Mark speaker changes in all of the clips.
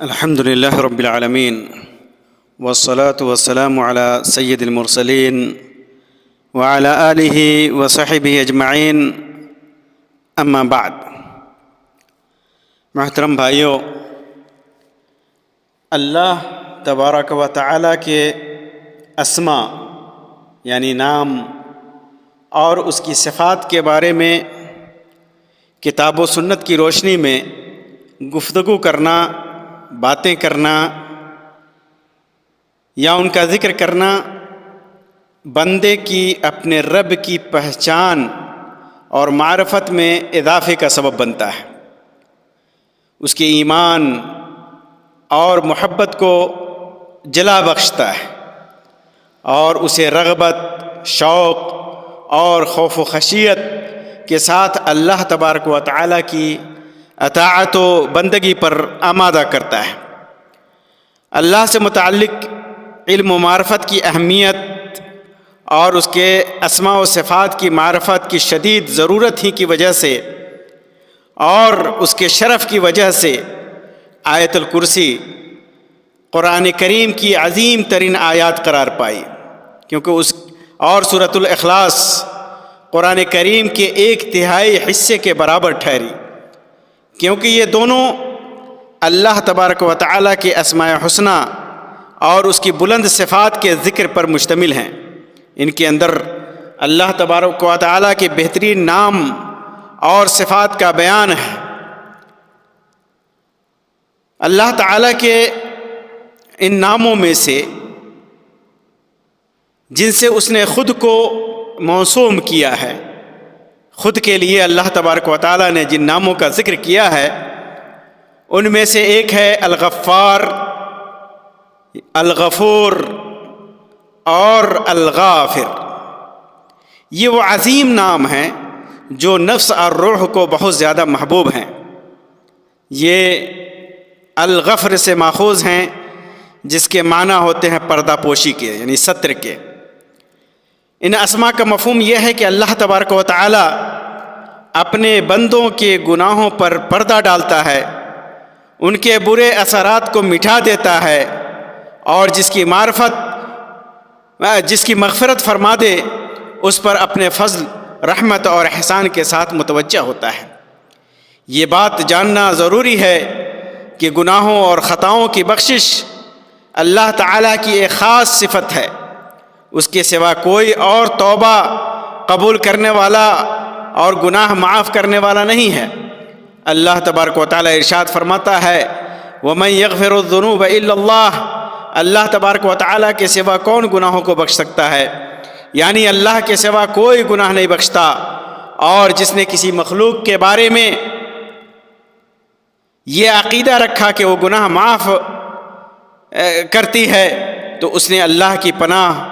Speaker 1: الحمد لله رب العالمين والصلاة والسلام على سيد المرسلين وعلى آله وصحبه أجمعين اما بعد۔ محترم بھائیوں، اللہ تبارک و تعالیٰ کے اسماء یعنی نام اور اس کی صفات کے بارے میں کتاب و سنت کی روشنی میں گفتگو کرنا، باتیں کرنا یا ان کا ذکر کرنا بندے کی اپنے رب کی پہچان اور معرفت میں اضافے کا سبب بنتا ہے، اس کے ایمان اور محبت کو جلا بخشتا ہے اور اسے رغبت، شوق اور خوف و خشیت کے ساتھ اللہ تبارک و تعالیٰ کی اطاعت و بندگی پر آمادہ کرتا ہے۔ اللہ سے متعلق علم و معرفت کی اہمیت اور اس کے اسماء و صفات کی معرفت کی شدید ضرورت ہی کی وجہ سے اور اس کے شرف کی وجہ سے آیت الکرسی قرآن کریم کی عظیم ترین آیات قرار پائی، کیونکہ اور سورۃ الاخلاص قرآن کریم کے 1/3 حصے کے برابر ٹھہری، کیونکہ یہ دونوں اللہ تبارک و تعالیٰ کے اسماء حسنی اور اس کی بلند صفات کے ذکر پر مشتمل ہیں۔ ان کے اندر اللہ تبارک و تعالیٰ کے بہترین نام اور صفات کا بیان ہے۔ اللہ تعالیٰ کے ان ناموں میں سے جن سے اس نے خود کو موسوم کیا ہے، خود کے لیے اللہ تبارک و تعالیٰ نے جن ناموں کا ذکر کیا ہے ان میں سے ایک ہے الغفار، الغفور اور الغافر۔ یہ وہ عظیم نام ہیں جو نفس اور روح کو بہت زیادہ محبوب ہیں۔ یہ الغفر سے ماخوذ ہیں جس کے معنی ہوتے ہیں پردہ پوشی کے، یعنی ستر کے۔ ان اسماء کا مفہوم یہ ہے کہ اللہ تبارک و تعالی اپنے بندوں کے گناہوں پر پردہ ڈالتا ہے، ان کے برے اثرات کو مٹا دیتا ہے اور جس کی مغفرت فرما دے اس پر اپنے فضل، رحمت اور احسان کے ساتھ متوجہ ہوتا ہے۔ یہ بات جاننا ضروری ہے کہ گناہوں اور خطاؤں کی بخشش اللہ تعالیٰ کی ایک خاص صفت ہے، اس کے سوا کوئی اور توبہ قبول کرنے والا اور گناہ معاف کرنے والا نہیں ہے۔ اللہ تبارک و تعالیٰ ارشاد فرماتا ہے وَمَن يَغْفِرُ الذُّنُوبَ إِلَّا اللَّهُ، اللہ تبارک و تعالیٰ کے سوا کون گناہوں کو بخش سکتا ہے، یعنی اللہ کے سوا کوئی گناہ نہیں بخشتا، اور جس نے کسی مخلوق کے بارے میں یہ عقیدہ رکھا کہ وہ گناہ معاف کرتی ہے تو اس نے اللہ کی پناہ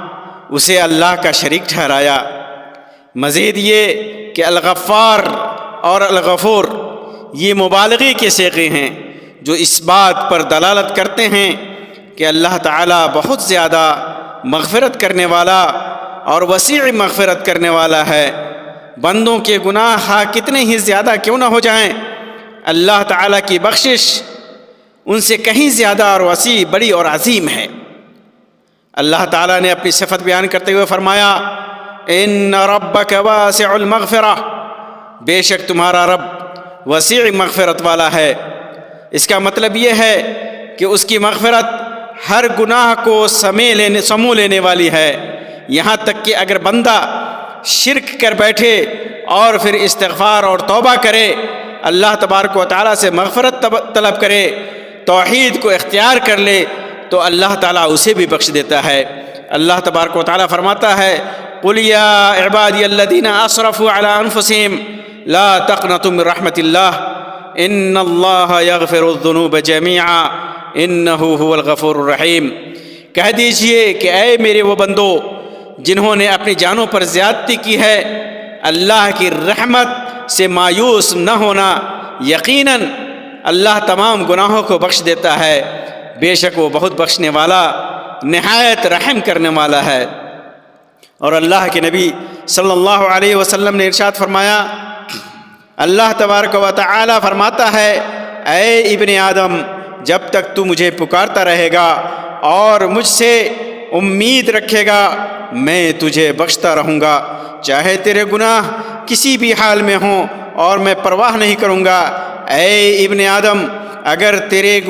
Speaker 1: اسے اللہ کا شریک ٹھہرایا۔ مزید یہ کہ الغفار اور الغفور یہ مبالغے کے صیغے ہیں جو اس بات پر دلالت کرتے ہیں کہ اللہ تعالیٰ بہت زیادہ مغفرت کرنے والا اور وسیع مغفرت کرنے والا ہے۔ بندوں کے گناہ کتنے ہی زیادہ کیوں نہ ہو جائیں، اللہ تعالیٰ کی بخشش ان سے کہیں زیادہ اور وسیع، بڑی اور عظیم ہے۔ اللہ تعالیٰ نے اپنی صفت بیان کرتے ہوئے فرمایا ان ربک واسع المغفرہ، بے شک تمہارا رب وسیع مغفرت والا ہے۔ اس کا مطلب یہ ہے کہ اس کی مغفرت ہر گناہ کو سمو لینے والی ہے، یہاں تک کہ اگر بندہ شرک کر بیٹھے اور پھر استغفار اور توبہ کرے، اللہ تبارک و تعالیٰ سے مغفرت طلب کرے، توحید کو اختیار کر لے تو اللہ تعالیٰ اسے بھی بخش دیتا ہے۔ اللہ تبارک و تعالیٰ فرماتا ہے قُلْ يَا عِبَادِيَ الَّذِينَ أَسْرَفُوا عَلَىٰ أَنفُسِهِمْ لَا تَقْنَطُوا مِن رَحْمَةِ اللَّهِ إِنَّ اللَّهَ يَغْفِرُ الذُّنُوبَ جَمِيعًا إِنَّهُ هُوَ الْغَفُورُ الرَّحِيمُ۔ کہہ دیجئے کہ اے میرے وہ بندو جنہوں نے اپنی جانوں پر زیادتی کی ہے، اللہ کی رحمت سے مایوس نہ ہونا، یقیناً اللہ تمام گناہوں کو بخش دیتا ہے، بے شک وہ بہت بخشنے والا، نہایت رحم کرنے والا ہے۔ اور اللہ کے نبی صلی اللہ علیہ وسلم نے ارشاد فرمایا، اللہ تبارک و تعالی فرماتا ہے اے ابن آدم جب تک تو مجھے پکارتا رہے گا اور مجھ سے امید رکھے گا میں تجھے بخشتا رہوں گا، چاہے تیرے گناہ کسی بھی حال میں ہوں اور میں پرواہ نہیں کروں گا۔ اے ابن آدم، اگر تیرے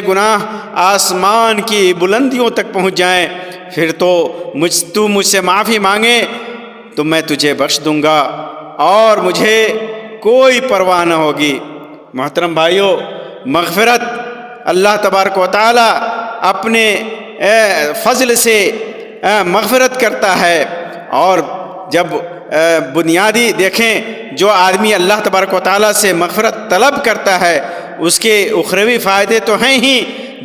Speaker 1: گناہ آسمان کی بلندیوں تک پہنچ جائیں، پھر تو مجھ سے معافی مانگے تو میں تجھے بخش دوں گا اور مجھے کوئی پرواہ نہ ہوگی۔ محترم بھائیو، مغفرت اللہ تبارک و تعالی اپنے فضل سے مغفرت کرتا ہے، اور جب بنیادی دیکھیں جو آدمی اللہ تبارک و تعالیٰ سے مغفرت طلب کرتا ہے اس کے اخروی فائدے تو ہیں ہی،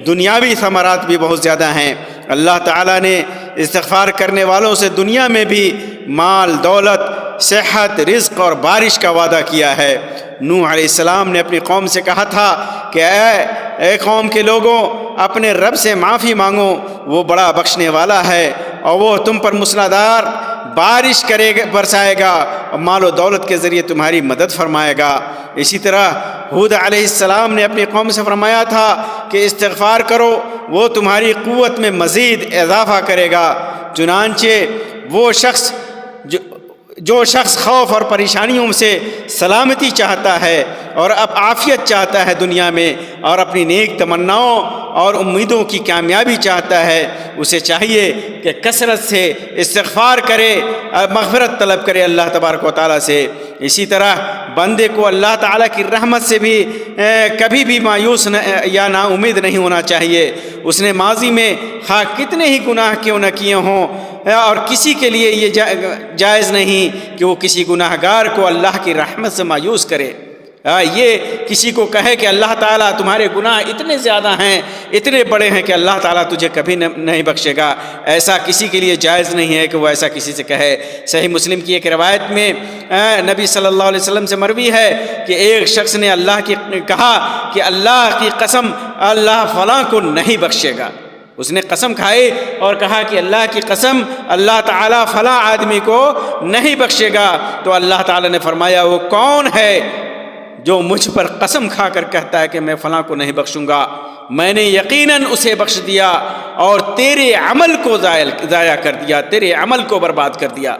Speaker 1: دنیاوی ثمرات بھی بہت زیادہ ہیں۔ اللہ تعالیٰ نے استغفار کرنے والوں سے دنیا میں بھی مال، دولت، صحت، رزق اور بارش کا وعدہ کیا ہے۔ نوح علیہ السلام نے اپنی قوم سے کہا تھا کہ اے قوم کے لوگوں، اپنے رب سے معافی مانگو، وہ بڑا بخشنے والا ہے اور وہ تم پر موسلادھار بارش برسائے گا اور مال و دولت کے ذریعے تمہاری مدد فرمائے گا۔ اسی طرح ہود علیہ السلام نے اپنی قوم سے فرمایا تھا کہ استغفار کرو، وہ تمہاری قوت میں مزید اضافہ کرے گا۔ چنانچہ وہ شخص جو شخص خوف اور پریشانیوں سے سلامتی چاہتا ہے اور اب عافیت چاہتا ہے دنیا میں، اور اپنی نیک تمناؤں اور امیدوں کی کامیابی چاہتا ہے، اسے چاہیے کہ کثرت سے استغفار کرے، مغفرت طلب کرے اللہ تبارک و تعالیٰ سے۔ اسی طرح بندے کو اللہ تعالیٰ کی رحمت سے بھی کبھی بھی مایوس یا نا امید نہیں ہونا چاہیے۔ اس نے ماضی میں خواہ کتنے ہی گناہ کیوں نہ کیے ہوں، اور کسی کے لیے یہ جائز نہیں کہ وہ کسی گناہ گار کو اللہ کی رحمت سے مایوس کرے۔ یہ کسی کو کہے کہ اللہ تعالیٰ تمہارے گناہ اتنے زیادہ ہیں، اتنے بڑے ہیں کہ اللہ تعالیٰ تجھے کبھی نہیں بخشے گا، ایسا کسی کے لیے جائز نہیں ہے کہ وہ ایسا کسی سے کہے۔ صحیح مسلم کی ایک روایت میں نبی صلی اللہ علیہ وسلم سے مروی ہے کہ ایک شخص نے اللہ کی کہا کہ اللہ کی قسم، اللہ فلاں کو نہیں بخشے گا۔ اس نے قسم کھائی اور کہا کہ اللہ کی قسم، اللہ تعالیٰ فلاں آدمی کو نہیں بخشے گا۔ تو اللہ تعالیٰ نے فرمایا وہ کون ہے جو مجھ پر قسم کھا کر کہتا ہے کہ میں فلاں کو نہیں بخشوں گا؟ میں نے یقیناً اسے بخش دیا اور تیرے عمل کو ضائع کر دیا، تیرے عمل کو برباد کر دیا۔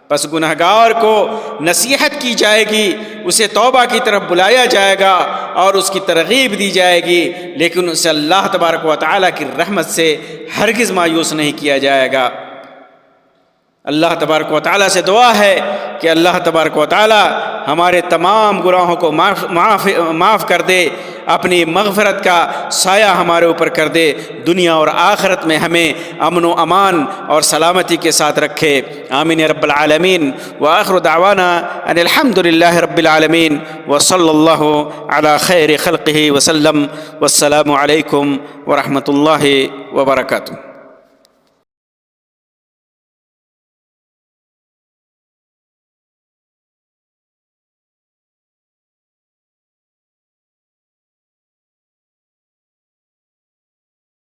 Speaker 1: پس گنہگار کو نصیحت کی جائے گی، اسے توبہ کی طرف بلایا جائے گا اور اس کی ترغیب دی جائے گی، لیکن اسے اللہ تبارک و تعالیٰ کی رحمت سے ہرگز مایوس نہیں کیا جائے گا۔ اللہ تبارک و تعالیٰ سے دعا ہے کہ اللہ تبارک و تعالیٰ ہمارے تمام گناہوں کو معاف کر دے، اپنی مغفرت کا سایہ ہمارے اوپر کر دے، دنیا اور آخرت میں ہمیں امن و امان اور سلامتی کے ساتھ رکھے۔ آمین یا رب العالمین۔ وآخر دعوانا ان الحمد للہ رب العالمین، وصلی اللہ علی خیر خلقہ وسلم، والسلام علیکم ورحمۃ اللہ وبرکاتہ۔